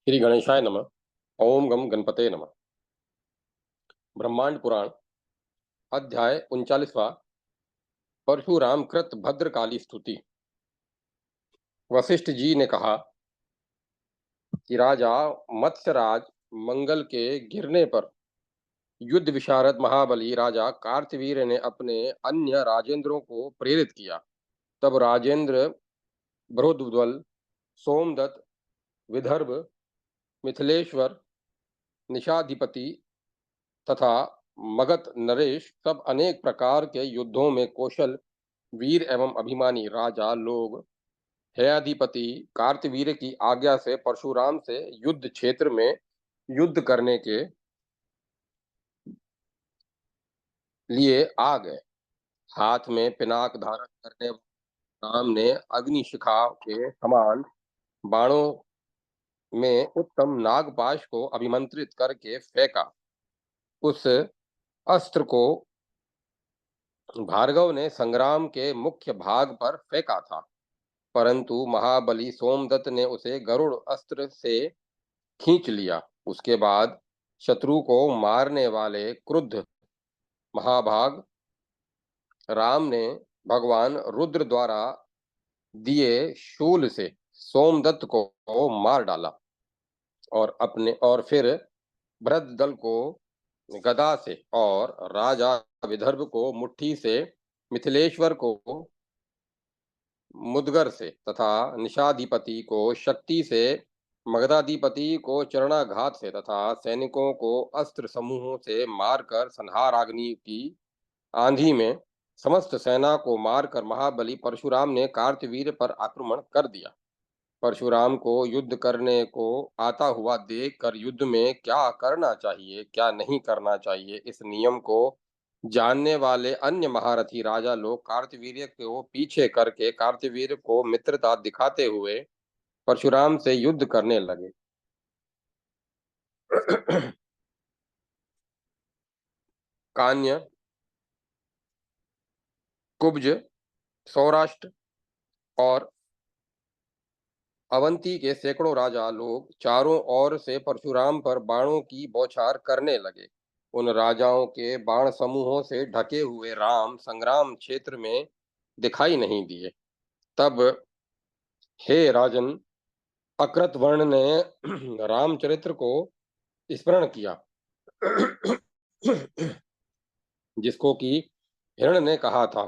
श्री गणेशाय नमः। ओम गम गणपते नमः। ब्रह्मांड पुराण अध्याय 39वां। परशुराम कृत भद्रकाली स्तुति। वशिष्ठ जी ने कहा कि राजा मत्स्यराज मंगल के गिरने पर युद्ध विशारद महाबली राजा कार्तवीर्य ने अपने अन्य राजेंद्रों को प्रेरित किया। तब राजेंद्र बृहद्वल, सोमदत्त, विदर्भ, मिथिलेश्वर, निशाधिपति तथा मगध नरेश सब अनेक प्रकार के युद्धों में कौशल वीर एवं अभिमानी राजा लोग हेयाधिपति कार्तवीर्य की आज्ञा से परशुराम से युद्ध क्षेत्र में युद्ध करने के लिए आ गए। हाथ में पिनाक धारण करने वाले राम ने अग्निशिखा के समान बाणों में उत्तम नागपाश को अभिमंत्रित करके फेंका। उस अस्त्र को भार्गव ने संग्राम के मुख्य भाग पर फेंका था, परंतु महाबली सोमदत्त ने उसे गरुड़ अस्त्र से खींच लिया। उसके बाद शत्रु को मारने वाले क्रुद्ध महाभाग राम ने भगवान रुद्र द्वारा दिए शूल से सोमदत्त को मार डाला और फिर वृद्ध दल को गदा से और राजा विदर्भ को मुट्ठी से, मिथिलेश्वर को मुदगर से तथा निशाधिपति को शक्ति से, मगधाधिपति को चरणाघात से तथा सैनिकों को अस्त्र समूहों से मारकर संहाराग्नि की आंधी में समस्त सेना को मारकर महाबली परशुराम ने कार्तवीर्य पर आक्रमण कर दिया। परशुराम को युद्ध करने को आता हुआ देखकर युद्ध में क्या करना चाहिए, क्या नहीं करना चाहिए, इस नियम को जानने वाले अन्य महारथी राजा लोग कार्तवीर्य को पीछे करके कार्तवीर्य को मित्रता दिखाते हुए परशुराम से युद्ध करने लगे। कान्य, कुब्ज, सौराष्ट्र और अवंती के सैकड़ों राजा लोग चारों ओर से परशुराम पर बाणों की बौछार करने लगे। उन राजाओं के बाण समूहों से ढके हुए राम संग्राम क्षेत्र में दिखाई नहीं दिए। तब हे राजन, अकृतवर्ण ने रामचरित्र को स्मरण किया, जिसको कि हिरण ने कहा था।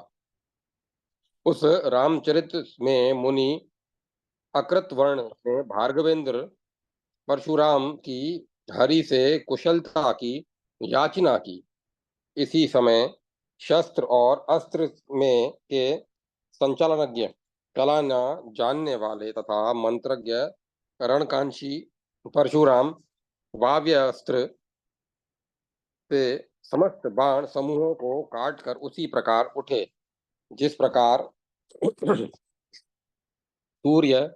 उस रामचरित्र में मुनि अकृतवर्ण ने भार्गवेंद्र परशुराम की हरि से कुशलता की याचना की। इसी समय शस्त्र और अस्त्र में के संचालनज्ञ, कलाना जानने वाले तथा मंत्रज्ञ रणकांक्षी परशुराम वाव्यास्त्र से समस्त बाण समूहों को काटकर उसी प्रकार उठे जिस प्रकार सूर्य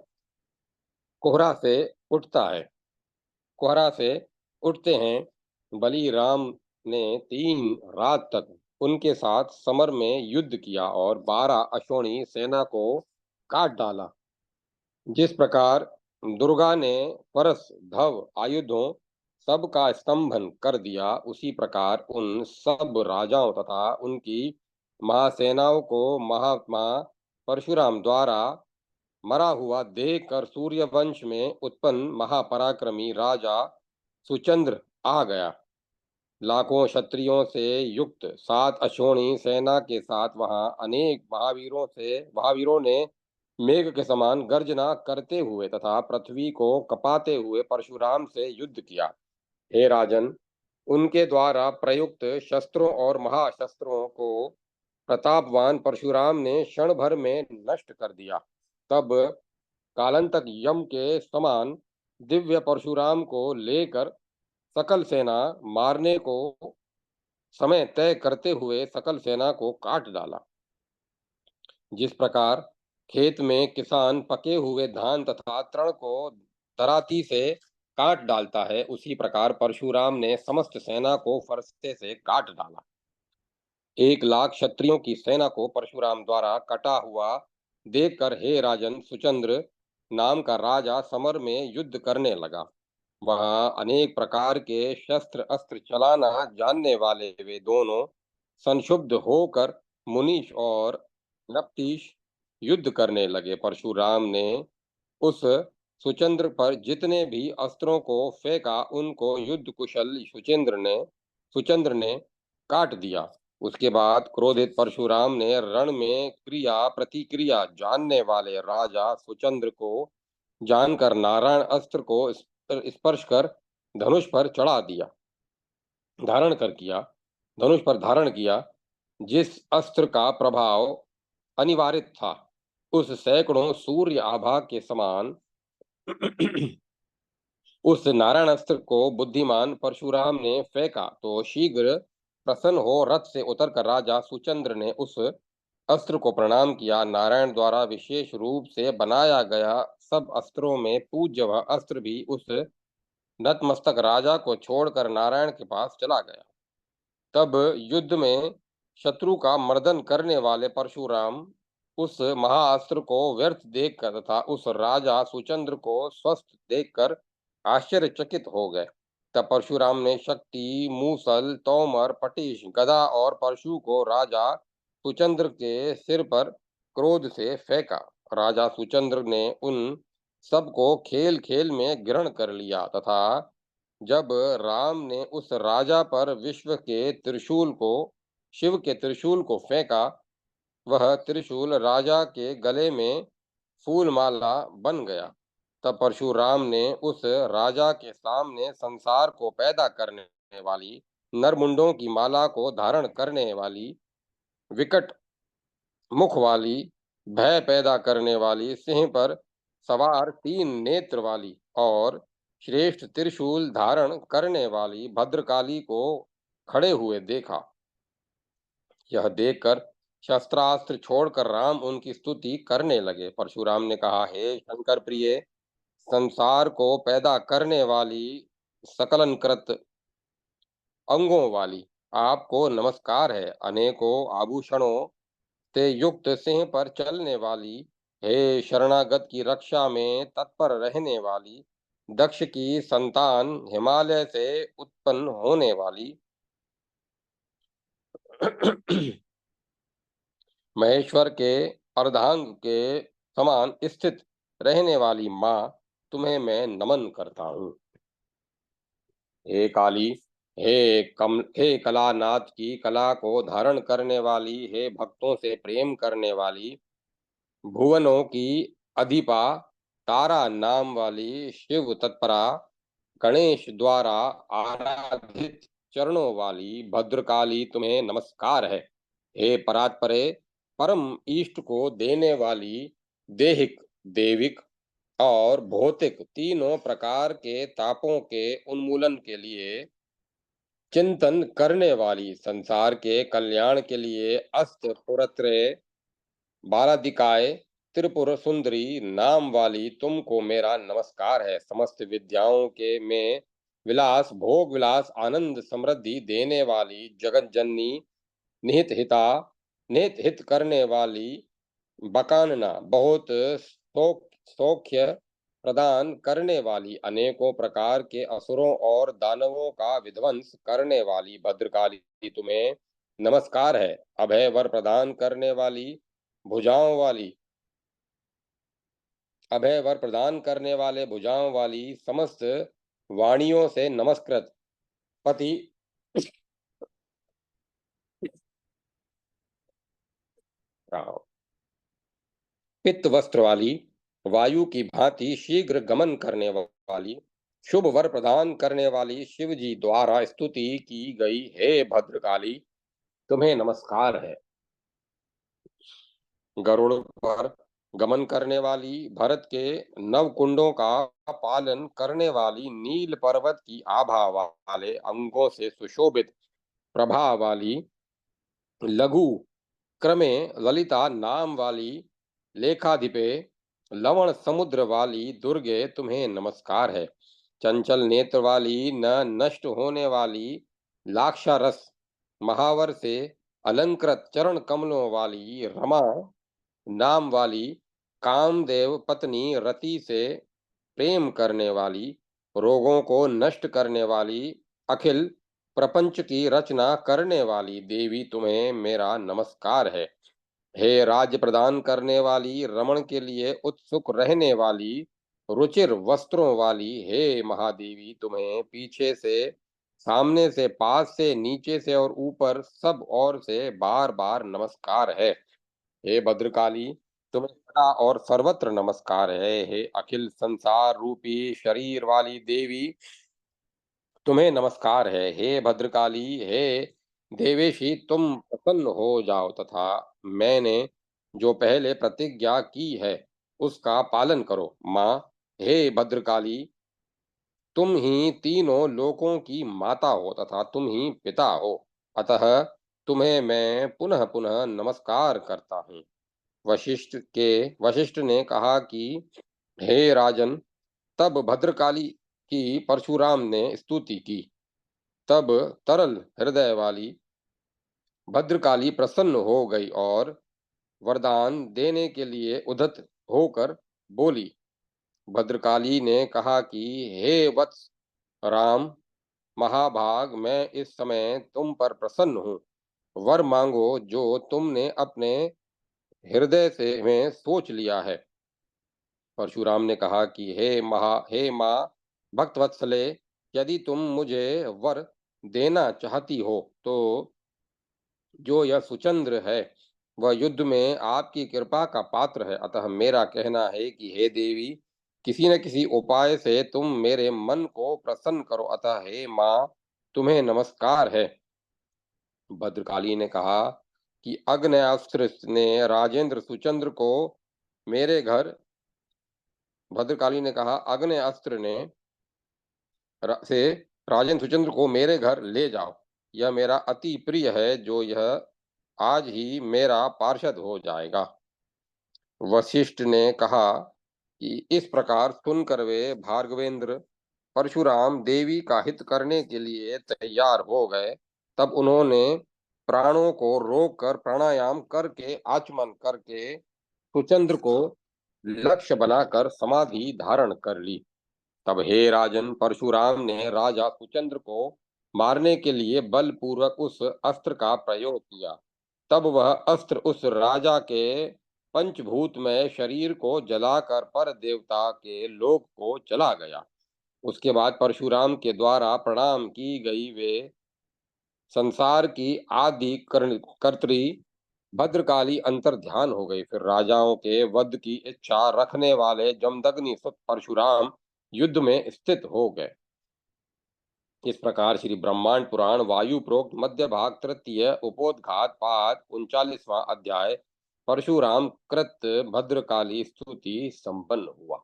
कोहरा से उठता है, कोहरा से उठते हैं। बलि राम ने 3 रात तक उनके साथ समर में युद्ध किया और 12 अश्वनी सेना को काट डाला। जिस प्रकार दुर्गा ने परस धव आयुधों सब का स्तंभन कर दिया, उसी प्रकार उन सब राजाओं तथा उनकी महासेनाओं को महात्मा परशुराम द्वारा मरा हुआ देखकर सूर्यवंश में उत्पन्न महापराक्रमी राजा सुचंद्र आ गया। लाखों क्षत्रियों से युक्त 7 अश्वनी सेना के साथ वहां अनेक महावीरों ने मेघ के समान गर्जना करते हुए तथा पृथ्वी को कपाते हुए परशुराम से युद्ध किया। हे राजन, उनके द्वारा प्रयुक्त शस्त्रों और महाशस्त्रों को प्रतापवान परशुराम ने क्षण भर में नष्ट कर दिया। तब कालंतक यम के समान दिव्य परशुराम को लेकर सकल सेना मारने को समय तय करते हुए सकल सेना को काट डाला। जिस प्रकार खेत में किसान पके हुए धान तथा तृण को दराती से काट डालता है, उसी प्रकार परशुराम ने समस्त सेना को फरसे से काट डाला। 1 लाख क्षत्रियों की सेना को परशुराम द्वारा कटा हुआ देखकर हे राजन, सुचंद्र नाम का राजा समर में युद्ध करने लगा। वहां अनेक प्रकार के शस्त्र अस्त्र चलाना जानने वाले वे दोनों संक्षुब्ध होकर मुनीश और नप्तीश युद्ध करने लगे। परशुराम ने उस सुचंद्र पर जितने भी अस्त्रों को फेंका, उनको युद्ध कुशल सुचंद्र ने काट दिया। उसके बाद क्रोधित परशुराम ने रण में क्रिया प्रतिक्रिया जानने वाले राजा सुचंद्र को जानकर नारायण अस्त्र को स्पर्श कर धनुष पर चढ़ा दिया धारण कर किया धनुष पर धारण किया। जिस अस्त्र का प्रभाव अनिवार्य था, उस सैकड़ों सूर्य आभा के समान उस नारायण अस्त्र को बुद्धिमान परशुराम ने फेंका तो शीघ्र प्रसन्न हो रथ से उतरकर राजा सुचंद्र ने उस अस्त्र को प्रणाम किया। नारायण द्वारा विशेष रूप से बनाया गया सब अस्त्रों में पूज्य वह अस्त्र भी उस नतमस्तक राजा को छोड़कर नारायण के पास चला गया। तब युद्ध में शत्रु का मर्दन करने वाले परशुराम उस महाअस्त्र को व्यर्थ देखकर तथा उस राजा सुचंद्र को स्वस्थ देखकर आश्चर्यचकित हो गए। तब परशुराम ने शक्ति, मूसल, तोमर, पटिश, गदा और परशु को राजा सुचंद्र के सिर पर क्रोध से फेंका। राजा सुचंद्र ने उन सबको खेल खेल में ग्रहण कर लिया तथा जब राम ने उस राजा पर शिव के त्रिशूल को फेंका, वह त्रिशूल राजा के गले में फूलमाला बन गया। तब परशुराम ने उस राजा के सामने संसार को पैदा करने वाली नरमुंडों की माला को धारण करने वाली विकट मुख वाली भय पैदा करने वाली सिंह पर सवार 3 नेत्र वाली और श्रेष्ठ त्रिशूल धारण करने वाली भद्रकाली को खड़े हुए देखा। यह देखकर शस्त्रास्त्र छोड़कर राम उनकी स्तुति करने लगे। परशुराम ने कहा, हे शंकर प्रिय, संसार को पैदा करने वाली सकलनकृत अंगों वाली आपको नमस्कार है। अनेकों आभूषणों से युक्त सिंह पर चलने वाली, हे शरणागत की रक्षा में तत्पर रहने वाली, दक्ष की संतान, हिमालय से उत्पन्न होने वाली, महेश्वर के अर्धांग के समान स्थित रहने वाली माँ, तुम्हें मैं नमन करता हूँ। हे काली, हे कलानाथ की कला को धारण करने वाली, हे भक्तों से प्रेम करने वाली, भुवनों की अधिपा, तारा नाम वाली, शिव तत्परा, गणेश द्वारा आराधित चरणों वाली भद्रकाली, तुम्हें नमस्कार है। हे परात्परे, परम इष्ट को देने वाली, देहिक, देविक और भौतिक तीनों प्रकार के तापों के उन्मूलन के लिए चिंतन करने वाली, संसार के कल्याण के लिए अस्त पुरत्रय बालादिकाय त्रिपुर सुंदरी नाम वाली, तुमको मेरा नमस्कार है। समस्त विद्याओं के में विलास, भोग विलास, आनंद समृद्धि देने वाली, जगत जननी, निहित हित करने वाली, बकानना, बहुत सौख्य प्रदान करने वाली, अनेकों प्रकार के असुरों और दानवों का विध्वंस करने वाली भद्रकाली, तुम्हें नमस्कार है। अभय वर प्रदान करने वाली, भुजाओं वाली अभय वर प्रदान करने वाले भुजाओं वाली, समस्त वाणियों से नमस्कृत पति पित्त वस्त्र वाली, वायु की भांति शीघ्र गमन करने वाली, शुभ वर प्रदान करने वाली, शिव जी द्वारा स्तुति की गई, हे भद्रकाली, तुम्हें नमस्कार है। गरुड़ पर गमन करने वाली, भरत के नव कुंडों का पालन करने वाली, नील पर्वत की आभा वाले अंगों से सुशोभित प्रभा वाली, लघु क्रमे ललिता नाम वाली, लेखाधिपे लवण समुद्र वाली दुर्गे, तुम्हें नमस्कार है। चंचल नेत्र वाली, न नष्ट होने वाली, लाक्षारस महावर से अलंकृत चरण कमलों वाली, रमा नाम वाली, कामदेव पत्नी रति से प्रेम करने वाली, रोगों को नष्ट करने वाली, अखिल प्रपंच की रचना करने वाली देवी तुम्हें मेरा नमस्कार है। हे राज्य प्रदान करने वाली, रमण के लिए उत्सुक रहने वाली, रुचिर वस्त्रों वाली, हे महादेवी तुम्हें पीछे से, सामने से, पास से, नीचे से और ऊपर सब ओर से बार बार नमस्कार है। हे भद्रकाली, तुम्हें सदा और सर्वत्र नमस्कार है। हे अखिल संसार रूपी शरीर वाली देवी, तुम्हें नमस्कार है। हे भद्रकाली, हे देवेशी, तुम प्रसन्न हो जाओ तथा मैंने जो पहले प्रतिज्ञा की है उसका पालन करो। माँ, हे भद्रकाली, तुम ही तीनों लोकों की माता हो तथा तुम ही पिता हो, अतः तुम्हें मैं पुनः पुनः नमस्कार करता हूँ। वशिष्ठ ने कहा कि हे राजन, तब भद्रकाली की परशुराम ने स्तुति की। तब तरल हृदय वाली भद्रकाली प्रसन्न हो गई और वरदान देने के लिए उद्यत होकर बोली। भद्रकाली ने कहा कि हे वत्स राम, महाभाग, मैं इस समय तुम पर प्रसन्न हूँ। वर मांगो जो तुमने अपने हृदय से में सोच लिया है। परशुराम ने कहा कि हे माँ भक्तवत्सले, यदि तुम मुझे वर देना चाहती हो तो जो यह सुचंद्र है वह युद्ध में आपकी कृपा का पात्र है। अतः मेरा कहना है कि हे देवी, किसी न किसी उपाय से तुम मेरे मन को प्रसन्न करो। अतः हे माँ, तुम्हें नमस्कार है। भद्रकाली ने कहा कि अग्न्यास्त्र ने राजेंद्र सुचंद्र को मेरे घर भद्रकाली ने कहा अग्न्यास्त्र ने से राजेंद्र सुचंद्र को मेरे घर ले जाओ। यह मेरा अति प्रिय है, जो यह आज ही मेरा पार्षद हो जाएगा। वशिष्ठ ने कहा कि इस प्रकार सुनकर वे भार्गवेंद्र परशुराम देवी का हित करने के लिए तैयार हो गए। तब उन्होंने प्राणों को रोककर प्राणायाम करके आचमन करके सुचंद्र को लक्ष्य बनाकर समाधि धारण कर ली। तब हे राजन, परशुराम ने राजा सुचंद्र को मारने के लिए बलपूर्वक उस अस्त्र का प्रयोग किया। तब वह अस्त्र उस राजा के पंचभूत में शरीर को जलाकर पर देवता के लोक को चला गया। उसके बाद परशुराम के द्वारा प्रणाम की गई वे संसार की आदि कर्त्री भद्रकाली अंतर ध्यान हो गई। फिर राजाओं के वध की इच्छा रखने वाले जमदग्नि सुत परशुराम युद्ध में स्थित हो गए। इस प्रकार श्री ब्रह्मांड पुराण वायु प्रोक्त मध्य भाग तृतीय उपोद्घात पाद 39वां अध्याय परशुराम कृत भद्रकाली स्तुति संपन्न हुआ।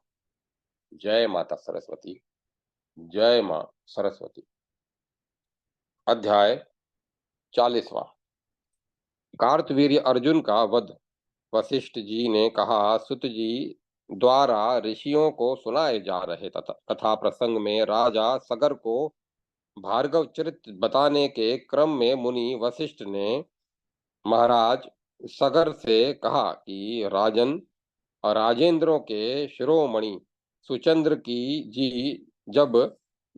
जय माता सरस्वती। जय मां सरस्वती। अध्याय 40वां। कार्तवीर्य अर्जुन का वध। वशिष्ठ जी ने कहा, सुत जी द्वारा ऋषियों को सुनाए जा रहे कथा प्रसंग में राजा सगर को भार्गव चरित्र बताने के क्रम में मुनि वशिष्ठ ने महाराज सगर से कहा कि राजन, राजेंद्रों के शिरोमणि सुचंद्र की जी जब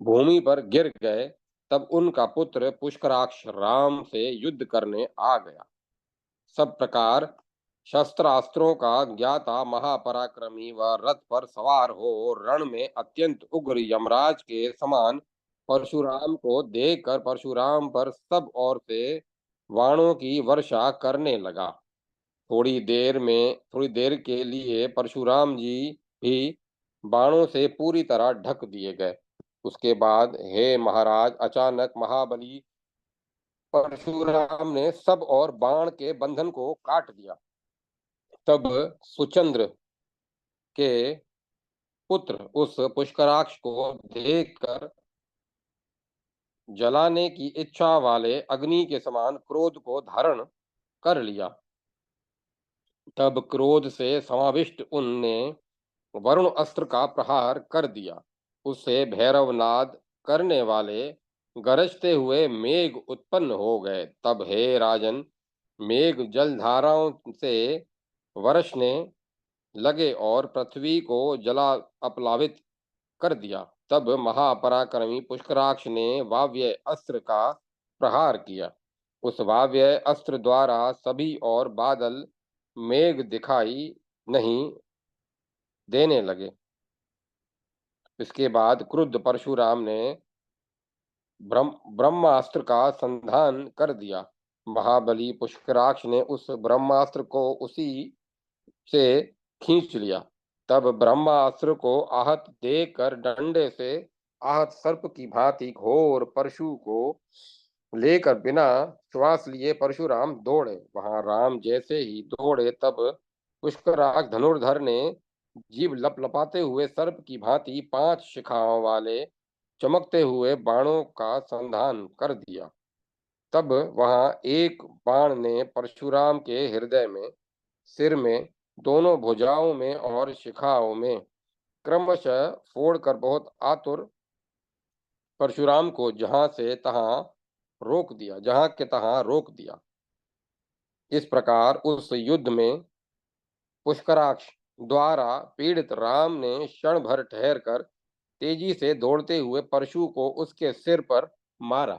भूमि पर गिर गए तब उनका पुत्र पुष्कराक्ष राम से युद्ध करने आ गया। सब प्रकार शस्त्रास्त्रों का ज्ञाता महापराक्रमी व रथ पर सवार हो रण में अत्यंत उग्र यमराज के समान परशुराम को देखकर परशुराम पर सब ओर से बाणों की वर्षा करने लगा। थोड़ी देर के लिए परशुराम जी भी बाणों से पूरी तरह ढक दिए गए। उसके बाद हे महाराज, अचानक महाबली परशुराम ने सब और बाण के बंधन को काट दिया। तब सुचंद्र के पुत्र उस पुष्कराक्ष को देखकर जलाने की इच्छा वाले अग्नि के समान क्रोध को धारण कर लिया। तब क्रोध से समाविष्ट उनने वरुण अस्त्र का प्रहार कर दिया। उससे भैरवनाद करने वाले गरजते हुए मेघ उत्पन्न हो गए। तब हे राजन, मेघ जलधाराओं से वर्षने लगे और पृथ्वी को जला अपलावित कर दिया। तब महापराक्रमी पुष्कराक्ष ने वाव्य अस्त्र का प्रहार किया। उस वाव्य अस्त्र द्वारा सभी और बादल मेघ दिखाई नहीं देने लगे। इसके बाद क्रुद्ध परशुराम ने ब्रह्मास्त्र का संधान कर दिया। महाबली पुष्कराक्ष ने उस ब्रह्मास्त्र को उसी से खींच लिया। तब ब्रह्मास्त्र को आहत देखकर डंडे से आहत सर्प की भांति घोर परशु को लेकर बिना श्वास लिए परशुराम दौड़े। वहां राम जैसे ही दौड़े तब पुष्कराक्ष धनुर्धर ने जीभ लपलपाते हुए सर्प की भांति 5 शिखाओं वाले चमकते हुए बाणों का संधान कर दिया। तब वहां एक बाण ने परशुराम के हृदय में, सिर में, दोनों भुजाओं में और शिखाओं में क्रमशः फोड़कर बहुत आतुर परशुराम को जहां के तहां रोक दिया। इस प्रकार उस युद्ध में पुष्कराक्ष द्वारा पीड़ित राम ने क्षण भर ठहर कर तेजी से दौड़ते हुए परशु को उसके सिर पर मारा।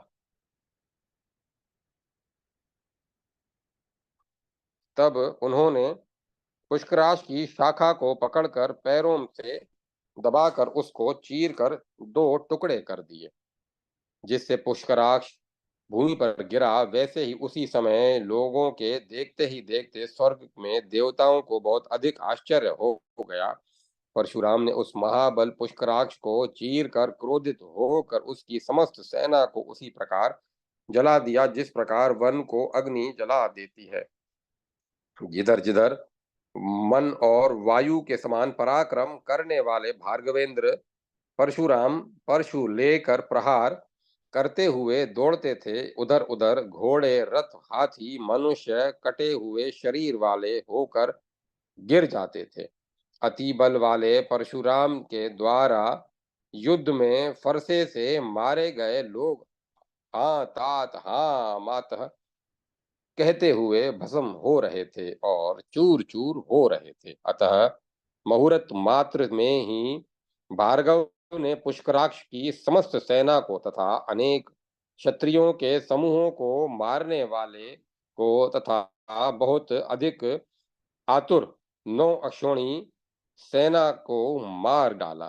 तब उन्होंने पुष्कराक्ष की शाखा को पकड़कर पैरों से दबाकर उसको चीरकर 2 टुकड़े कर दिए, जिससे पुष्कराक्ष भूमि पर गिरा। वैसे ही उसी समय लोगों के देखते ही देखते स्वर्ग में देवताओं को बहुत अधिक आश्चर्य हो गया। परशुराम ने उस महाबल पुष्कराक्ष को चीर कर क्रोधित होकर उसकी समस्त सेना को उसी प्रकार जला दिया जिस प्रकार वन को अग्नि जला देती है। जिधर जिधर मन और वायु के समान पराक्रम करने वाले भार्गवेंद्र परशुराम परशु लेकर प्रहार करते हुए दौड़ते थे, उधर उधर घोड़े, रथ, हाथी, मनुष्य कटे हुए शरीर वाले होकर गिर जाते थे। अति बल वाले परशुराम के द्वारा युद्ध में फरसे से मारे गए लोग हाँ तात हाँ मातः कहते हुए भस्म हो रहे थे और चूर चूर हो रहे थे। अतः मुहूर्त मात्र में ही भार्गव ने पुष्कराक्ष की समस्त सेना को तथा अनेक क्षत्रियों के समूहों को मारने वाले को तथा बहुत अधिक आतुर 9 अक्षौणी सेना को मार डाला।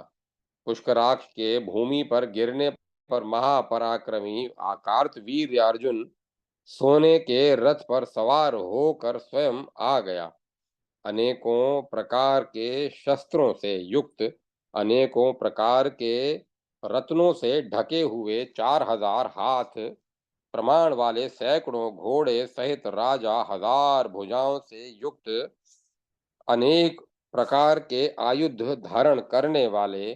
पुष्कराक्ष के भूमि पर गिरने पर महापराक्रमी कार्तवीर्य अर्जुन सोने के रथ पर सवार होकर स्वयं आ गया। अनेकों प्रकार के शस्त्रों से युक्त, अनेकों प्रकार के रत्नों से ढके हुए 4000 हाथ प्रमाण वाले सैकड़ों घोड़े सहित राजा 1000 भुजाओं से युक्त अनेक प्रकार के आयुध धारण करने वाले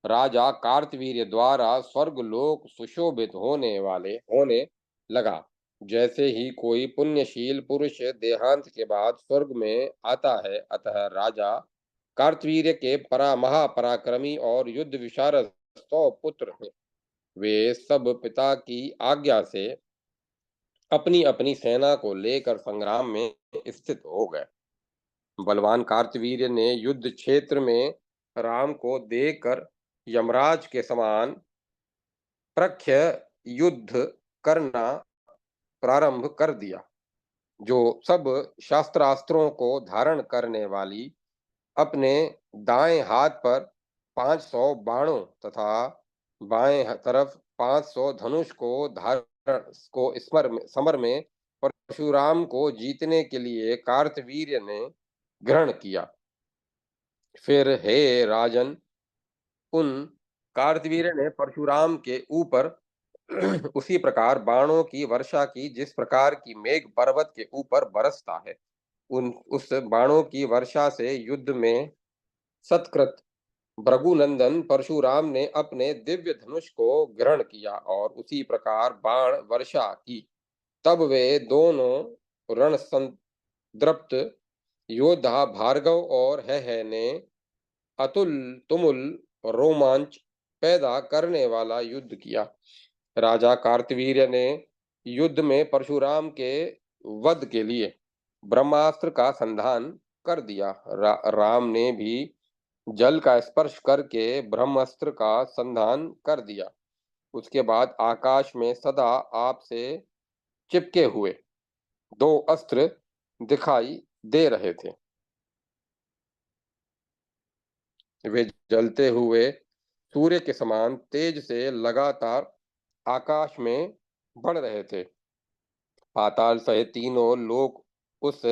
राजा कार्तवीर्य द्वारा स्वर्गलोक सुशोभित होने लगा। जैसे ही कोई पुण्यशील पुरुष देहांत के बाद स्वर्ग में आता है, अतः राजा कार्तवीर्य के महापराक्रमी और युद्ध विशारद 100 पुत्र हैं। वे सब पिता की आज्ञा से अपनी अपनी सेना को लेकर संग्राम में स्थित हो गए। बलवान कार्तवीर्य ने युद्ध क्षेत्र में राम को देखकर यमराज के समान प्रख्य युद्ध करना प्रारंभ कर दिया। जो सब शास्त्रास्त्रों को धारण करने वाली अपने दाएं हाथ पर 500 बाणों तथा बाएं तरफ 500 धनुष को धारण को समर में परशुराम को जीतने के लिए कार्तवीर्य ने ग्रहण किया। फिर हे राजन, उन कार्तवीर्य ने परशुराम के ऊपर उसी प्रकार बाणों की वर्षा की जिस प्रकार की मेघ पर्वत के ऊपर बरसता है। उस बाणों की वर्षा से युद्ध में सत्कृत भृगुनंदन परशुराम ने अपने दिव्य धनुष को ग्रहण किया और उसी प्रकार बाण वर्षा की। तब वे दोनों रण संतृप्त योद्धा भार्गव और है ने अतुल तुमुल रोमांच पैदा करने वाला युद्ध किया। राजा कार्तवीर्य ने युद्ध में परशुराम के वध के लिए ब्रह्मास्त्र का संधान कर दिया। राम ने भी जल का स्पर्श करके ब्रह्मास्त्र का संधान कर दिया। उसके बाद आकाश में सदा आपसे चिपके हुए दो अस्त्र दिखाई दे रहे थे। वे जलते हुए सूर्य के समान तेज से लगातार आकाश में बढ़ रहे थे। पाताल सहित तीनों लोग उस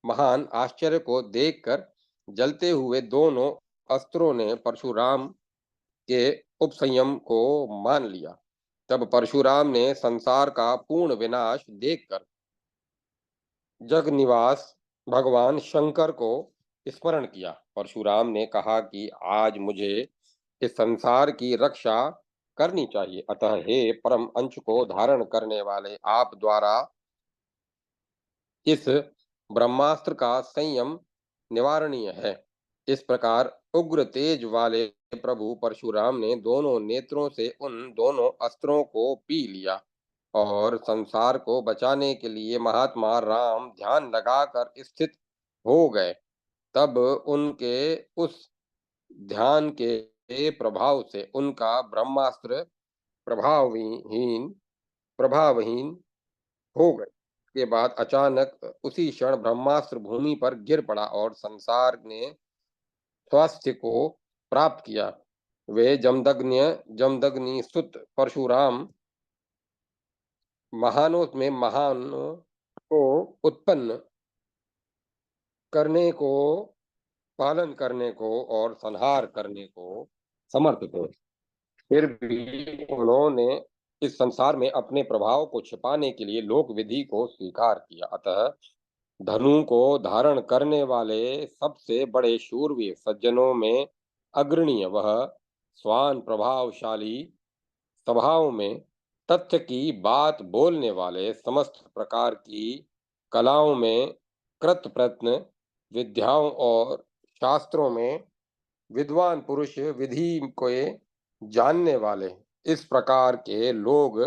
महान आश्चर्य को देखकर जलते हुए दोनों अस्त्रों ने परशुराम के उपसंयम को मान लिया। तब परशुराम ने संसार का पूर्ण विनाश देखकर जग निवास भगवान शंकर को स्मरण किया। परशुराम ने कहा कि आज मुझे इस संसार की रक्षा करनी चाहिए, अतः हे परम अंश को धारण करने वाले आप द्वारा इस ब्रह्मास्त्र का संयम निवारणीय है। इस प्रकार उग्र तेज वाले प्रभु परशुराम ने दोनों नेत्रों से उन दोनों अस्त्रों को पी लिया और संसार को बचाने के लिए महात्मा राम ध्यान लगाकर स्थित हो गए। तब उनके उस ध्यान के प्रभाव से उनका ब्रह्मास्त्र प्रभावहीन प्रभावहीन हो गए। के बाद अचानक उसी क्षण ब्रह्मास्त्र भूमि पर गिर पड़ा और संसार ने स्वास्थ्य को प्राप्त किया। वे जमदग्नि सुत परशुराम महानों में महान को उत्पन्न करने को, पालन करने को और संहार करने को समर्थ थे। फिर भी उन्होंने इस संसार में अपने प्रभाव को छिपाने के लिए लोक विधि को स्वीकार किया। अतः धनु को धारण करने वाले सबसे बड़े शूरवीर सज्जनों में अग्रणीय वह स्वान प्रभावशाली सभाओं में तथ्य की बात बोलने वाले समस्त प्रकार की कलाओं में कृत प्रत्न विद्याओं और शास्त्रों में विद्वान पुरुष विधि को जानने वाले इस प्रकार के लोग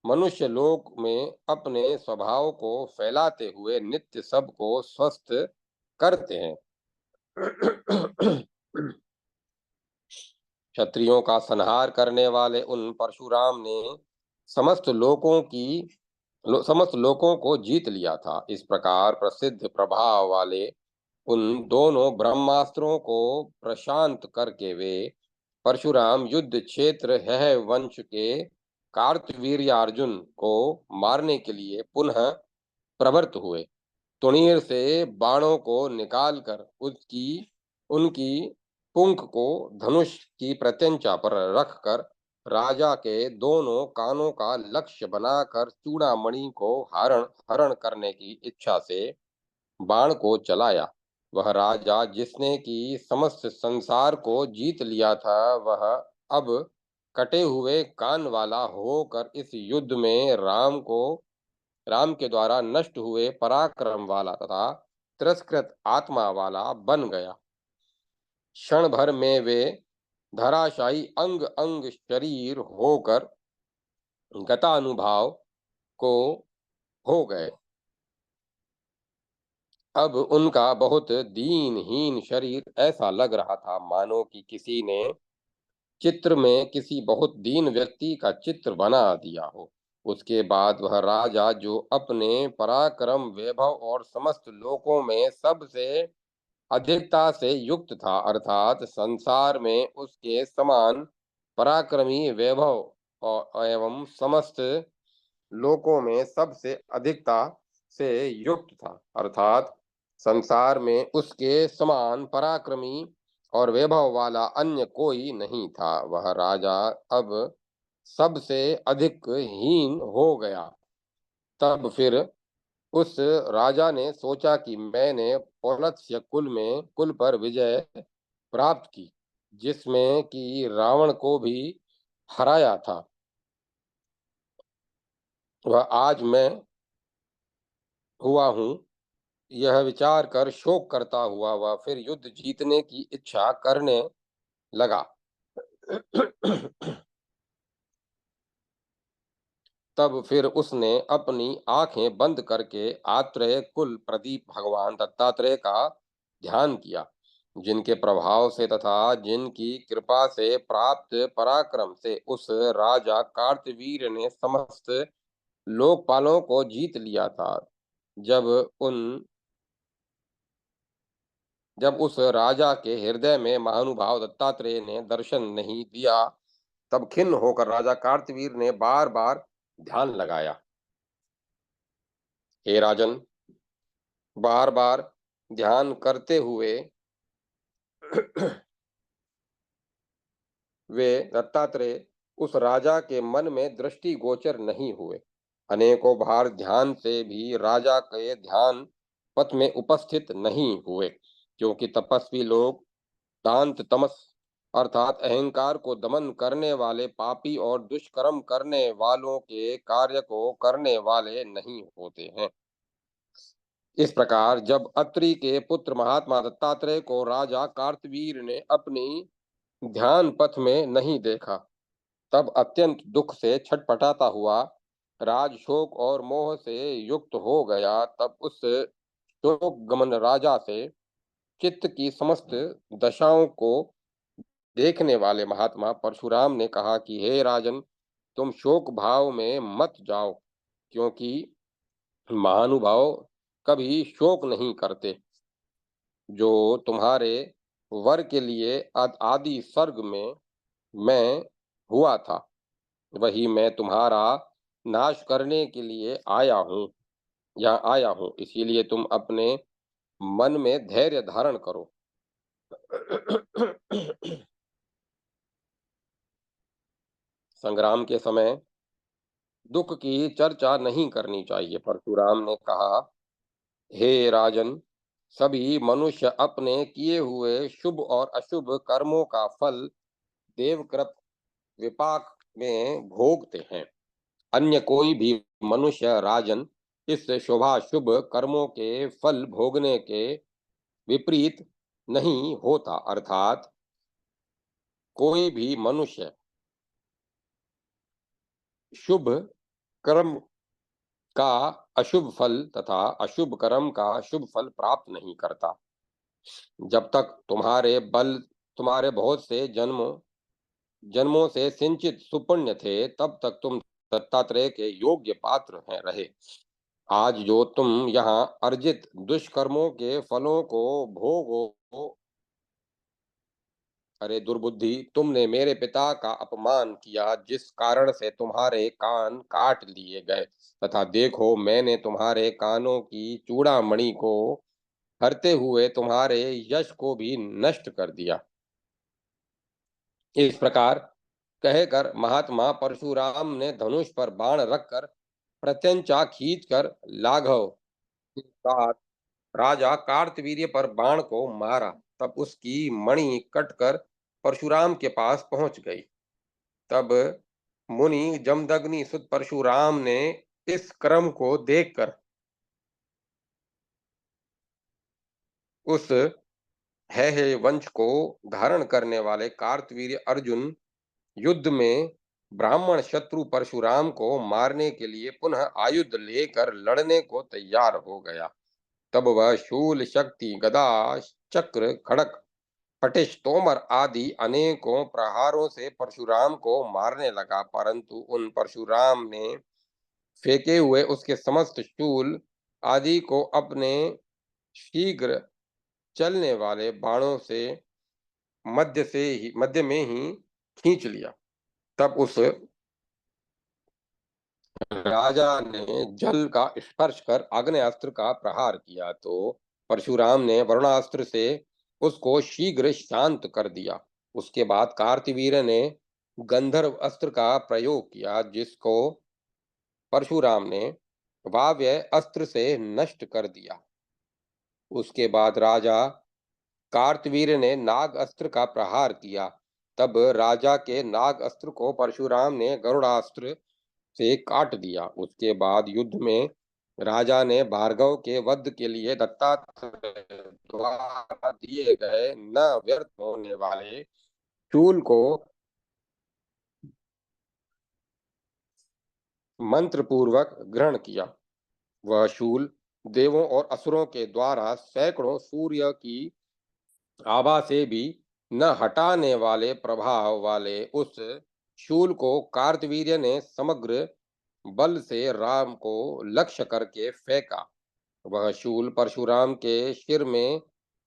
मनुष्य लोक में अपने स्वभाव को फैलाते हुए नित्य सबको स्वस्थ करते हैं। क्षत्रियों का संहार करने वाले उन परशुराम ने समस्त लोकों को जीत लिया था। इस प्रकार प्रसिद्ध प्रभाव वाले उन दोनों ब्रह्मास्त्रों को प्रशांत करके वे परशुराम युद्ध क्षेत्र है वंश के कार्तवीर्यार्जुन को मारने के लिए पुनः प्रवृत्त हुए। तुणीर से बाणों को निकालकर उसकी उनकी पुंख को धनुष की प्रत्यंचा पर रखकर राजा के दोनों कानों का लक्ष्य बनाकर चूड़ामणि को हरण हरण करने की इच्छा से बाण को चलाया। वह राजा जिसने कि समस्त संसार को जीत लिया था, वह अब कटे हुए कान वाला होकर इस युद्ध में राम के द्वारा नष्ट हुए पराक्रम वाला तथा तिरस्कृत आत्मा वाला बन गया। क्षण भर में वे धराशायी अंग अंग शरीर होकर गतानुभाव को हो गए। अब उनका बहुत दीनहीन शरीर ऐसा लग रहा था मानो कि किसी ने चित्र में किसी बहुत दीन व्यक्ति का चित्र बना दिया हो। उसके बाद वह राजा जो अपने पराक्रम वैभव और समस्त लोकों में सबसे अधिकता से युक्त था, अर्थात संसार में उसके समान पराक्रमी वैभव और एवं समस्त लोकों में सबसे अधिकता से युक्त था, अर्थात संसार में उसके समान पराक्रमी और वैभव वाला अन्य कोई नहीं था। वह राजा अब सबसे अधिक हीन हो गया। तब फिर उस राजा ने सोचा कि मैंने पौलत्स्य कुल पर विजय प्राप्त की, जिसमें कि रावण को भी हराया था। वह आज मैं हुआ हूँ, यह विचार कर शोक करता हुआ वह फिर युद्ध जीतने की इच्छा करने लगा। तब फिर उसने अपनी आंखें बंद करके आत्रेय कुल प्रदीप भगवान दत्तात्रेय का ध्यान किया। जिनके प्रभाव से तथा जिनकी कृपा से प्राप्त पराक्रम से उस राजा कार्तवीर ने समस्त लोकपालों को जीत लिया था। जब उन जब उस राजा के हृदय में महानुभाव दत्तात्रेय ने दर्शन नहीं दिया, तब खिन्न होकर राजा कार्तवीर ने बार बार ध्यान लगाया। हे राजन, बार बार ध्यान करते हुए वे दत्तात्रेय उस राजा के मन में दृष्टि गोचर नहीं हुए। अनेकों बार ध्यान से भी राजा के ध्यान पथ में उपस्थित नहीं हुए, क्योंकि तपस्वी लोग दांत तमस अर्थात अहंकार को दमन करने वाले पापी और दुष्कर्म करने वालों के कार्य को करने वाले नहीं होते हैं। इस प्रकार जब अत्रि के पुत्र महात्मा दत्तात्रेय को राजा कार्तवीर ने अपनी ध्यान पथ में नहीं देखा, तब अत्यंत दुख से छटपटाता हुआ राज शोक और मोह से युक्त हो गया। तब उस शोक गमन राजा से चित्त की समस्त दशाओं को देखने वाले महात्मा परशुराम ने कहा कि हे राजन, तुम शोक भाव में मत जाओ, क्योंकि महानुभाव कभी शोक नहीं करते। जो तुम्हारे वर के लिए आदि सर्ग में मैं हुआ था, वही मैं तुम्हारा नाश करने के लिए आया हूँ। इसीलिए तुम अपने मन में धैर्य धारण करो। संग्राम के समय दुख की चर्चा नहीं करनी चाहिए। परशुराम ने कहा, हे राजन, सभी मनुष्य अपने किए हुए शुभ और अशुभ कर्मों का फल देवकृत विपाक में भोगते हैं। अन्य कोई भी मनुष्य राजन इस शुभाशुभ कर्मों के फल भोगने के विपरीत नहीं होता, अर्थात कोई भी मनुष्य शुभ कर्म का अशुभ फल तथा अशुभ कर्म का शुभ फल प्राप्त नहीं करता। जब तक तुम्हारे बहुत से जन्मों से सिंचित सुपुण्य थे, तब तक तुम दत्तात्रेय के योग्य पात्र हैं रहे। आज जो तुम यहाँ अर्जित दुष्कर्मों के फलों को भोगो, अरे दुर्बुद्धि, तुमने मेरे पिता का अपमान किया, जिस कारण से तुम्हारे कान काट लिए गए, तथा देखो मैंने तुम्हारे कानों की चूड़ामणि को हरते हुए तुम्हारे यश को भी नष्ट कर दिया। इस प्रकार कहकर महात्मा परशुराम ने धनुष पर बाण रखकर प्रत्यंचा खींचकर लाघव के साथ राजा कार्तवीर्य पर बाण को मारा। तब उसकी मणि कटकर परशुराम के पास पहुंच गई। तब मुनि जमदग्नि सुत परशुराम ने इस क्रम को देखकर उस है वंश को धारण करने वाले कार्तवीर्य अर्जुन युद्ध में ब्राह्मण शत्रु परशुराम को मारने के लिए पुनः आयुध लेकर लड़ने को तैयार हो गया। तब वह शूल शक्ति गदा चक्र खड़क पटिश तोमर आदि अनेकों प्रहारों से परशुराम को मारने लगा, परंतु उन परशुराम ने फेंके हुए उसके समस्त शूल आदि को अपने शीघ्र चलने वाले बाणों से मध्य में ही खींच लिया। तब उस राजा ने जल का स्पर्श कर अग्नेस्त्र का प्रहार किया, तो परशुराम ने वरुणास्त्र से उसको शीघ्र शांत कर दिया। उसके बाद कार्तवीर्य ने गंधर्व अस्त्र का प्रयोग किया, जिसको परशुराम ने वाव्य अस्त्र से नष्ट कर दिया। उसके बाद राजा कार्तवीर्य ने नाग अस्त्र का प्रहार किया। तब राजा के नाग अस्त्र को परशुराम ने गरुड़ास्त्र से काट दिया। उसके बाद युद्ध में राजा ने भार्गव के वध के लिए दत्तात्रेय द्वारा दिए गए न व्यर्थ होने वाले शूल को मंत्र पूर्वक ग्रहण किया। वह शूल देवों और असुरों के द्वारा सैकड़ों सूर्य की आभा से भी न हटाने वाले प्रभाव वाले उस शूल को कार्तवीर्य ने समग्र बल से राम को लक्ष्य करके फेंका। वह शूल परशुराम के सिर में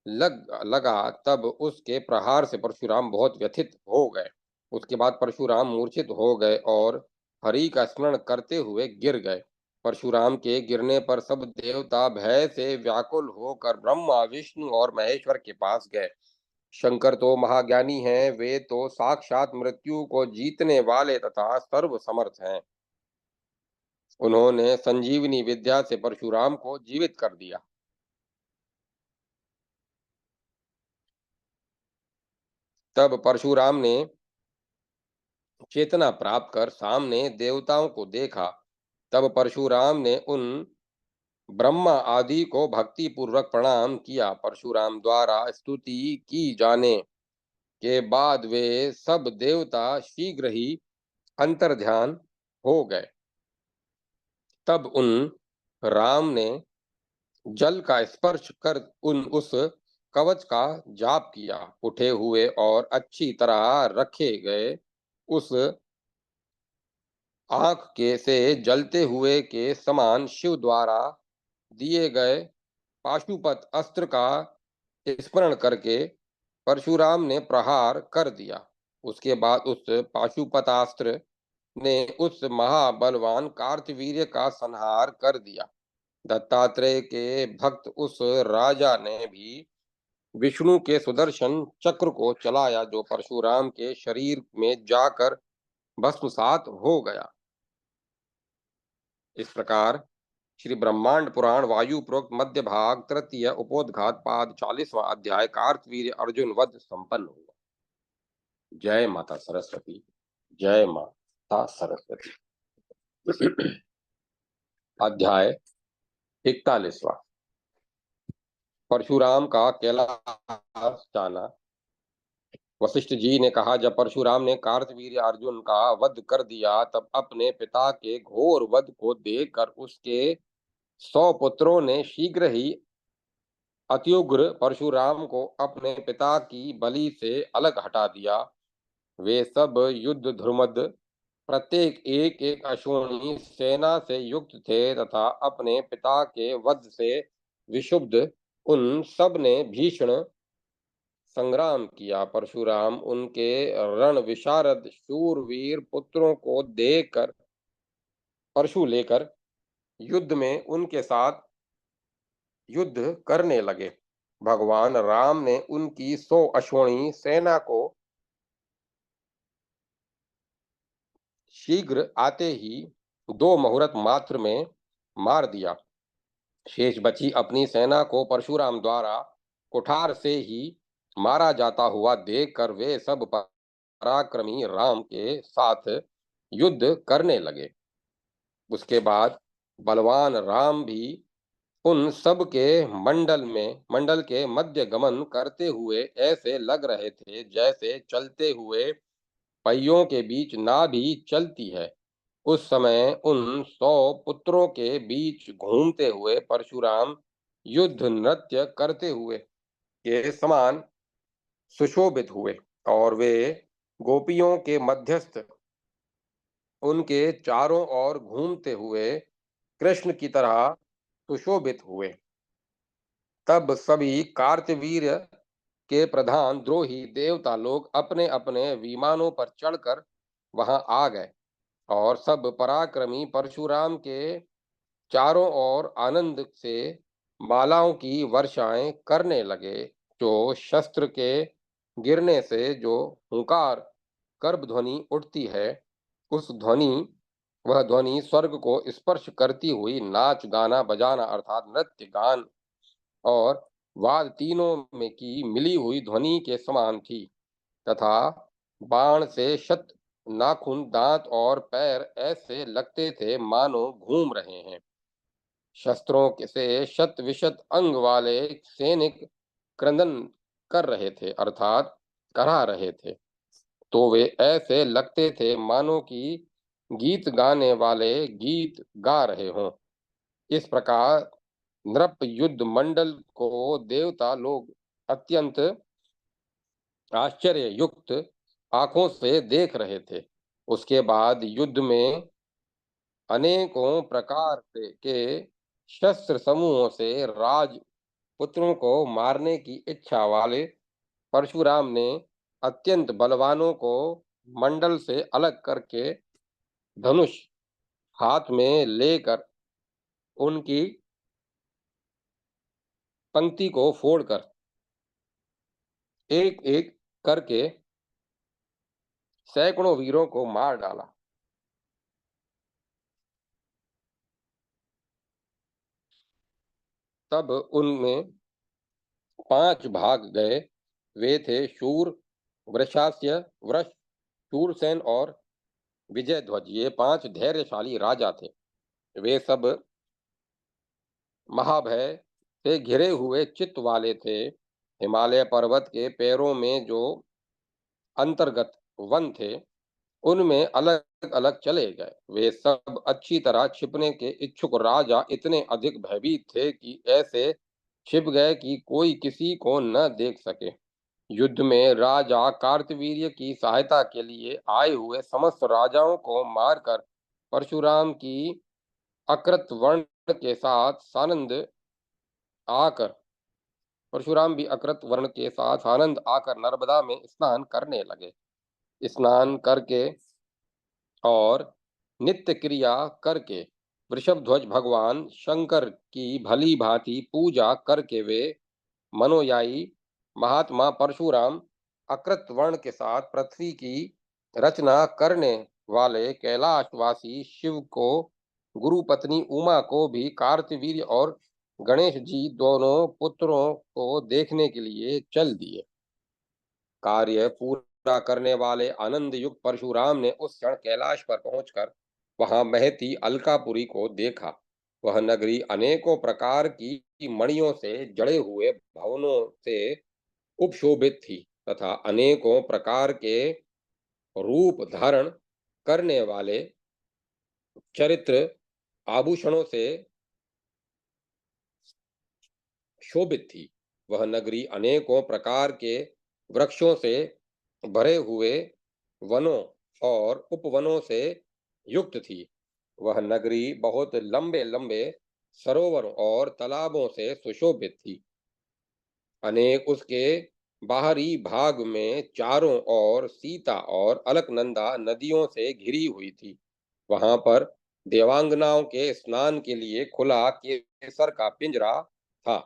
लगा, तब उसके प्रहार से परशुराम बहुत व्यथित हो गए। उसके बाद परशुराम मूर्छित हो गए और हरि का स्मरण करते हुए गिर गए। परशुराम के गिरने पर सब देवता भय से व्याकुल होकर ब्रह्मा, विष्णु और महेश्वर के पास गए। शंकर तो महाज्ञानी हैं, वे तो साक्षात मृत्यु को जीतने वाले तथा सर्व समर्थ हैं। उन्होंने संजीवनी विद्या से परशुराम को जीवित कर दिया। तब परशुराम ने चेतना प्राप्त कर सामने देवताओं को देखा। तब परशुराम ने उन ब्रह्मा आदि को भक्ति पूर्वक प्रणाम किया। परशुराम द्वारा स्तुति की जाने के बाद वे सब देवता शीघ्र ही अंतर्ध्यान हो गए। तब उन राम ने जल का स्पर्श कर उस कवच का जाप किया। उठे हुए और अच्छी तरह रखे गए उस आंख के से जलते हुए के समान शिव द्वारा दिए गए पाशुपत अस्त्र का स्मरण करके परशुराम ने प्रहार कर दिया। उसके बाद उस पाशुपतास्त्र ने उस महाबलवान कार्तवीर्य का संहार कर दिया। दत्तात्रेय के भक्त उस राजा ने भी विष्णु के सुदर्शन चक्र को चलाया, जो परशुराम के शरीर में जाकर भस्मसात हो गया। इस प्रकार श्री ब्रह्मांड पुराण वायु प्रोक्त मध्य भाग तृतीय उपोद्घात पाद 40वां अध्याय कार्तवीर्य अर्जुन वध संपन्न हुआ। जय माता सरस्वती। जय माता सरस्वती। अध्याय 41वां। परशुराम का कैलाश जाना। वशिष्ठ जी ने कहा, जब परशुराम ने कार्तवीर्य अर्जुन का वध कर दिया, तब अपने पिता के घोर वध को देखकर उसके 100 पुत्रों ने शीघ्र ही अत्युग्र परशुराम को अपने पिता की बलि से अलग हटा दिया। वे सब युद्ध धुर्मद, प्रत्येक एक एक अश्विनी सेना से युक्त थे तथा अपने पिता के वध से विक्षुब्ध उन सब ने भीषण संग्राम किया। परशुराम उनके रण विशारद शूरवीर पुत्रों को देखकर परशु लेकर युद्ध में उनके साथ युद्ध करने लगे। भगवान राम ने उनकी 100 अश्वनी सेना को शीघ्र आते ही 2 मुहूर्त मात्र में मार दिया। शेष बची अपनी सेना को परशुराम द्वारा कुठार से ही मारा जाता हुआ देखकर वे सब पराक्रमी राम के साथ युद्ध करने लगे। उसके बाद बलवान राम भी उन सब के मंडल के मध्य गमन करते हुए ऐसे लग रहे थे जैसे चलते हुए पहियों के बीच नाभि चलती है। उस समय उन 100 पुत्रों के बीच घूमते हुए परशुराम युद्ध नृत्य करते हुए के समान सुशोभित हुए और वे गोपियों के मध्यस्थ उनके चारों ओर घूमते हुए कृष्ण की तरह सुशोभित हुए। तब सभी कार्तवीर्य के प्रधान द्रोही देवता लोग अपने अपने विमानों पर चढ़कर वहां आ गए और सब पराक्रमी परशुराम के चारों ओर आनंद से मालाओं की वर्षाएं करने लगे। जो शस्त्र के गिरने से जो हुंकार कर्ब ध्वनि उठती है, उस ध्वनि वह ध्वनि स्वर्ग को स्पर्श करती हुई नाच गाना बजाना अर्थात नृत्य गान और वाद तीनों में की मिली हुई ध्वनि के समान थी तथा बाण से शत नाखून, दांत और पैर ऐसे लगते थे मानो घूम रहे हैं। शस्त्रों से शत विशत अंग वाले सैनिक क्रंदन कर रहे थे अर्थात करा रहे थे, तो वे ऐसे लगते थे मानो कि गीत गाने वाले गीत गा रहे हों। इस प्रकार नृप युद्ध मंडल को देवता लोग अत्यंत आश्चर्य युक्त आंखों से देख रहे थे। उसके बाद युद्ध में अनेकों प्रकार के शस्त्र समूहों से राजपुत्रों को मारने की इच्छा वाले परशुराम ने अत्यंत बलवानों को मंडल से अलग करके धनुष हाथ में लेकर उनकी पंक्ति को फोड़कर एक एक करके सैकड़ों वीरों को मार डाला। तब उनमें 5 भाग गए। वे थे शूर, वृषास्य, वृष, शूरसेन और विजयध्वज। ये 5 धैर्यशाली राजा थे। वे सब महाभय से घिरे हुए चित्त वाले थे। हिमालय पर्वत के पैरों में जो अंतर्गत वन थे, उनमें अलग अलग चले गए। वे सब अच्छी तरह छिपने के इच्छुक राजा इतने अधिक भयभीत थे कि ऐसे छिप गए कि कोई किसी को न देख सके। युद्ध में राजा कार्तवीर्य की सहायता के लिए आए हुए समस्त राजाओं को मारकर परशुराम की अकृत वर्ण के साथ सानंद आकर परशुराम भी अकृत वर्ण के साथ आनंद आकर नर्मदा में स्नान करने लगे। स्नान करके और नित्य क्रिया करके वृषभध्वज भगवान शंकर की भली भांति पूजा करके वे मनोयायी महात्मा परशुराम अकृत वर्ण के साथ पृथ्वी की रचना करने वाले कैलाशवासी शिव को, गुरु पत्नी उमा को भी, कार्तवीर्य और गणेश जी दोनों पुत्रों को देखने के लिए चल दिए। कार्य पूरा करने वाले आनंद युक्त परशुराम ने उस क्षण कैलाश पर पहुंचकर वहां महती अलकापुरी को देखा। वह नगरी अनेकों प्रकार की मणियों से जड़े हुए भवनों से उपशोभित थी तथा अनेकों प्रकार के रूप धारण करने वाले चरित्र आभूषणों से शोभित थी। वह नगरी अनेकों प्रकार के वृक्षों से भरे हुए वनों और उपवनों से युक्त थी। वह नगरी बहुत लंबे लंबे सरोवरों और तालाबों से सुशोभित थी। अनेक उसके बाहरी भाग में चारों ओर सीता और अलकनंदा नदियों से घिरी हुई थी। वहां पर देवांगनाओं के स्नान के लिए खुला केसर का पिंजरा था।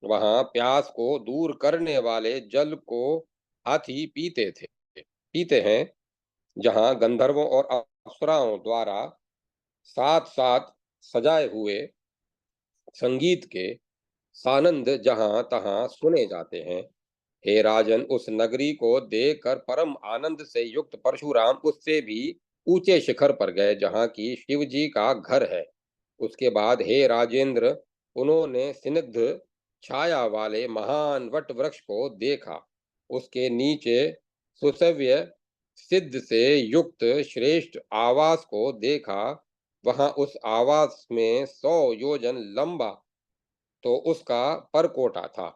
वहां प्यास को दूर करने वाले जल को हाथी पीते हैं। जहां गंधर्वों और अप्सराओं द्वारा साथ साथ सजाए हुए संगीत के सानंद जहां तहां सुने जाते हैं। हे राजन, उस नगरी को देखकर परम आनंद से युक्त परशुराम उससे भी ऊंचे शिखर पर गए जहाँ की शिव जी का घर है। उसके बाद हे राजेंद्र, उन्होंने स्निग्ध छाया वाले महान वट वृक्ष को देखा। उसके नीचे सुसव्य सिद्ध से युक्त श्रेष्ठ आवास को देखा। वहां उस आवास में 100 योजन लंबा तो उसका परकोटा था।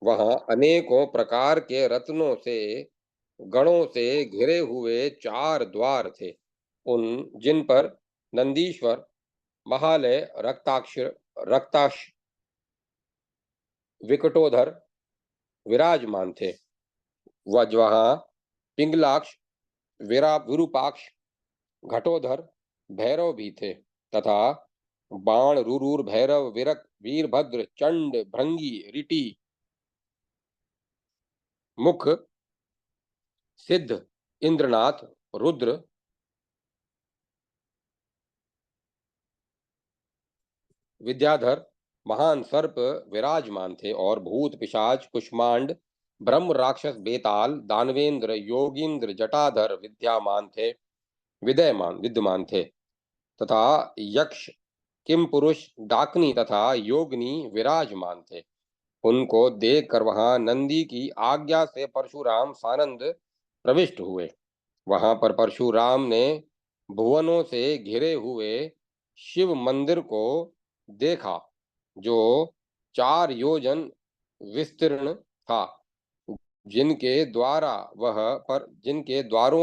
वहां अनेकों प्रकार के रत्नों से गणों से घिरे हुए 4 द्वार थे, उन जिन पर नंदीश्वर, महालय, रक्ताक्ष, विकटोधर विराजमान थे। वहाँ पिंगलाक्ष, विरूपाक्ष, घटोधर, भैरव भी थे तथा बाण, रुरूर, भैरव, विरक, वीरभद्र, चंड, भृंगी, ऋटि, मुख, सिद्ध, इंद्रनाथ, रुद्र, विद्याधर, महान सर्प विराजमान थे और भूत, पिशाच, कुष्मांड, ब्रह्म, राक्षस, बेताल, दानवेंद्र, योगींद्र, जटाधर विद्यमान थे तथा यक्ष, किम पुरुष, डाकनी तथा योगिनी विराजमान थे। उनको देखकर वहां नंदी की आज्ञा से परशुराम सानंद प्रविष्ट हुए। वहां पर परशुराम ने भुवनों से घिरे हुए शिव मंदिर को देखा, जो 4 योजन विस्तीर्ण था। जिनके द्वारों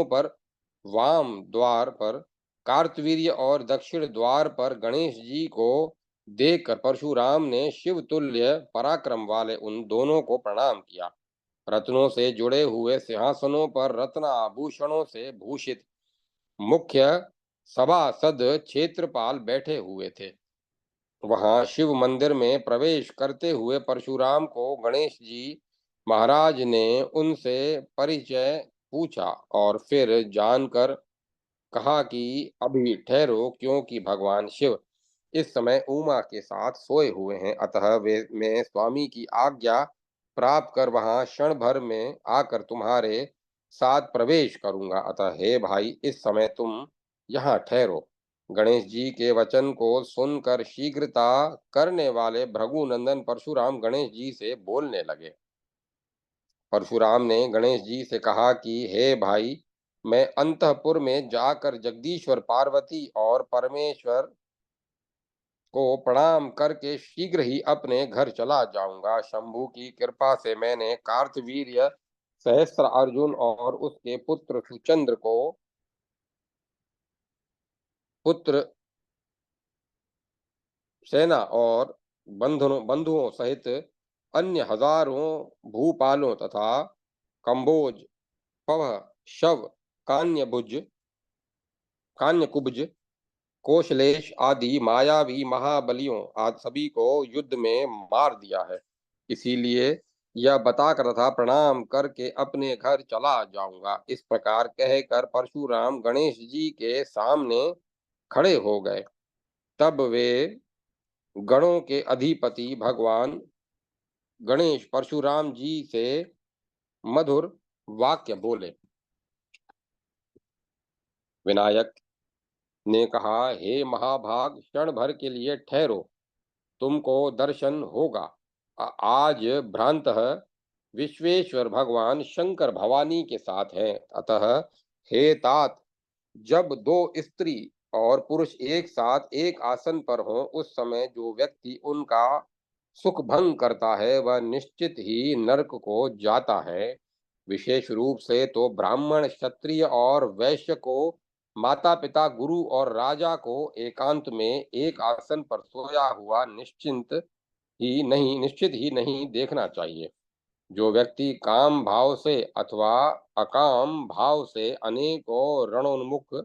पर वाम द्वार पर कार्तवीर्य और दक्षिण द्वार पर गणेश जी को देखकर परशुराम ने शिव तुल्य पराक्रम वाले उन दोनों को प्रणाम किया। रत्नों से जुड़े हुए सिंहासनों पर रत्न आभूषणों से भूषित मुख्य सभासद क्षेत्रपाल बैठे हुए थे। वहां शिव मंदिर में प्रवेश करते हुए परशुराम को गणेश जी महाराज ने उनसे परिचय पूछा और फिर जानकर कहा कि अभी ठहरो, क्योंकि भगवान शिव इस समय उमा के साथ सोए हुए हैं, अतः वे मैं स्वामी की आज्ञा प्राप्त कर वहां क्षण भर में आकर तुम्हारे साथ प्रवेश करूंगा। अतः हे भाई, इस समय तुम यहाँ ठहरो। गणेश जी के वचन को सुनकर शीघ्रता करने वाले भृगुनंदन परशुराम गणेश जी से बोलने लगे। परशुराम ने गणेश जी से कहा कि हे भाई, मैं अंतःपुर में जाकर जगदीश्वर पार्वती और परमेश्वर को प्रणाम करके शीघ्र ही अपने घर चला जाऊंगा। शंभु की कृपा से मैंने कार्तवीर्य सहस्त्र अर्जुन और उसके पुत्र सुचंद्र को पुत्र सेना और बंधुओं सहित अन्य हजारों भूपालों तथा कंबोज, पवह, शव, कान्यभुज कान्यकुब्ज, कोशलेश आदि मायावी महाबलियों आदि सभी को युद्ध में मार दिया है। इसीलिए यह बताकर तथा प्रणाम करके अपने घर चला जाऊंगा। इस प्रकार कहकर परशुराम गणेश जी के सामने खड़े हो गए। तब वे गणों के अधिपति भगवान गणेश परशुराम जी से मधुर वाक्य बोले। विनायक ने कहा, हे महाभाग, क्षण भर के लिए ठहरो, तुमको दर्शन होगा। आज भ्रांतः विश्वेश्वर भगवान शंकर भवानी के साथ हैं। अतः हे तात, जब दो स्त्री और पुरुष एक साथ एक आसन पर हों, उस समय जो व्यक्ति उनका सुख भंग करता है वह निश्चित ही नरक को जाता है। विशेष रूप से तो ब्राह्मण, क्षत्रिय और वैश्य को, माता पिता, गुरु और राजा को एकांत में एक आसन पर सोया हुआ निश्चित ही नहीं देखना चाहिए। जो व्यक्ति काम भाव से अथवा अकाम भाव से अनेकों रणोन्मुख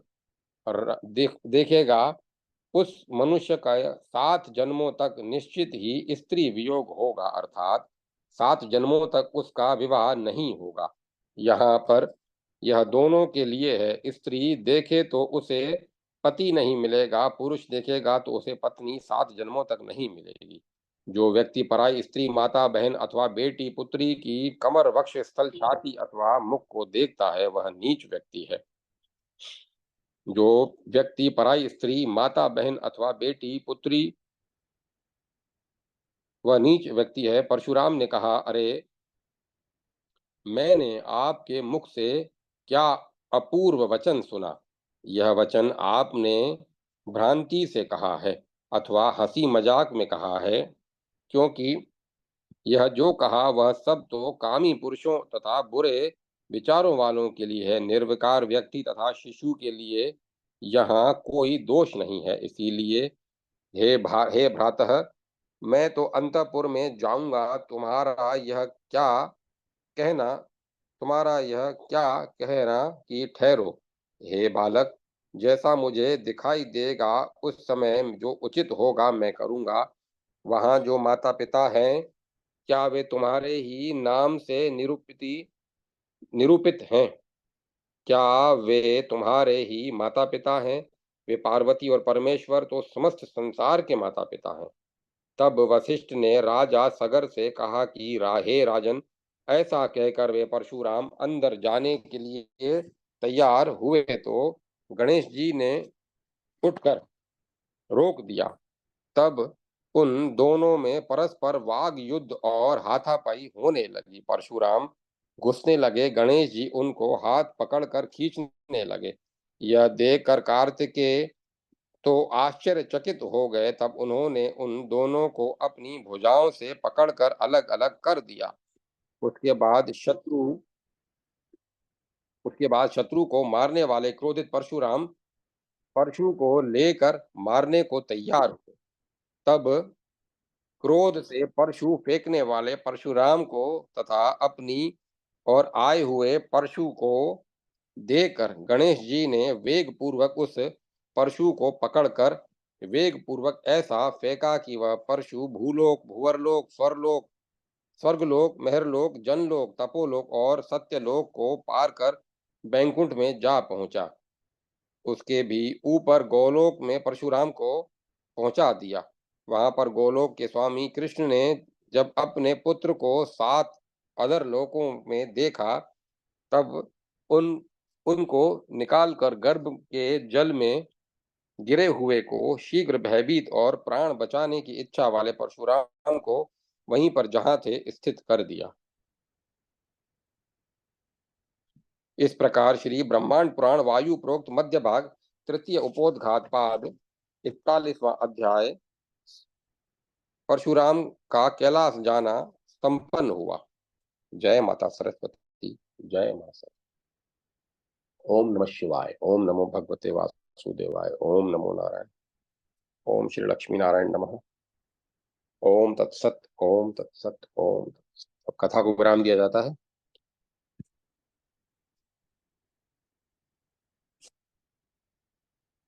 देखेगा, उस मनुष्य का 7 जन्मों तक निश्चित ही स्त्री वियोग होगा, अर्थात 7 जन्मों तक उसका विवाह नहीं होगा। यहाँ पर यह दोनों के लिए है। स्त्री देखे तो उसे पति नहीं मिलेगा, पुरुष देखेगा तो उसे पत्नी 7 जन्मों तक नहीं मिलेगी। जो व्यक्ति पराई स्त्री, माता, बहन अथवा बेटी, पुत्री की कमर, वक्ष स्थल, छाती अथवा मुख को देखता है वह नीच व्यक्ति है। जो व्यक्ति पराई स्त्री, माता, बहन अथवा बेटी, पुत्री, वह नीच व्यक्ति है। परशुराम ने कहा, अरे, मैंने आपके मुख से क्या अपूर्व वचन सुना। यह वचन आपने भ्रांति से कहा है अथवा हंसी मजाक में कहा है, क्योंकि यह जो कहा वह सब तो कामी पुरुषों तथा बुरे विचारों वालों के लिए है। निर्विकार व्यक्ति तथा शिशु के लिए यहाँ कोई दोष नहीं है। इसीलिए हे भ्रातः, मैं तो अंतःपुर में जाऊंगा। कहना तुम्हारा यह क्या कहना कि ठहरो। हे बालक, जैसा मुझे दिखाई देगा उस समय जो उचित होगा मैं करूंगा। वहां जो माता पिता हैं, क्या वे तुम्हारे ही नाम से निरूपित हैं? क्या वे तुम्हारे ही माता पिता हैं? वे पार्वती और परमेश्वर तो समस्त संसार के माता पिता हैं। तब वशिष्ठ ने राजा सगर से कहा कि हे राजन, ऐसा कहकर वे परशुराम अंदर जाने के लिए तैयार हुए तो गणेश जी ने उठकर रोक दिया। तब उन दोनों में परस्पर वाग युद्ध और हाथापाई होने लगी। परशुराम घुसने लगे, गणेश जी उनको हाथ पकड़कर खींचने लगे। यह देखकर कार्तिकेय तो आश्चर्यचकित हो गए। तब उन्होंने उन दोनों को अपनी भुजाओं से पकड़कर अलग अलग कर दिया उसके बाद शत्रु उसके बाद शत्रु को मारने वाले क्रोधित परशुराम परशु को लेकर मारने को तैयार हुए। तब क्रोध से परशु फेंकने वाले परशुराम को तथा अपनी और आए हुए परशु को देखकर गणेश जी ने वेग पूर्वक उस परशु को पकड़कर वेग पूर्वक ऐसा फेंका कि वह परशु भूलोक, भुवरलोक, स्वर्गलोक, महरलोक, जनलोक, तपोलोक और सत्यलोक को पार कर बैकुंठ में जा पहुंचा। उसके भी ऊपर गोलोक में परशुराम को पहुंचा दिया। वहां पर गोलोक के स्वामी कृष्ण ने जब अपने पुत्र को 7 अधर लोकों में देखा, तब उन उनको निकालकर गर्भ के जल में गिरे हुए को शीघ्र भयभीत और प्राण बचाने की इच्छा वाले परशुराम को वहीं पर जहां थे स्थित कर दिया। इस प्रकार श्री ब्रह्मांड पुराण वायु प्रोक्त मध्य भाग तृतीय उपोद्घात पाद 41वां अध्याय परशुराम का कैलाश जाना संपन्न हुआ। जय माता सरस्वती। जय माता सरस्वती। ओम नमः शिवाय। ओम नमो भगवते वासुदेवाय। ओम नमो नारायण। ओम श्री लक्ष्मी नारायण नमः। ओम तत्सत। ओम तत्सत। ओम तत्सत। अब कथा को विराम दिया जाता है।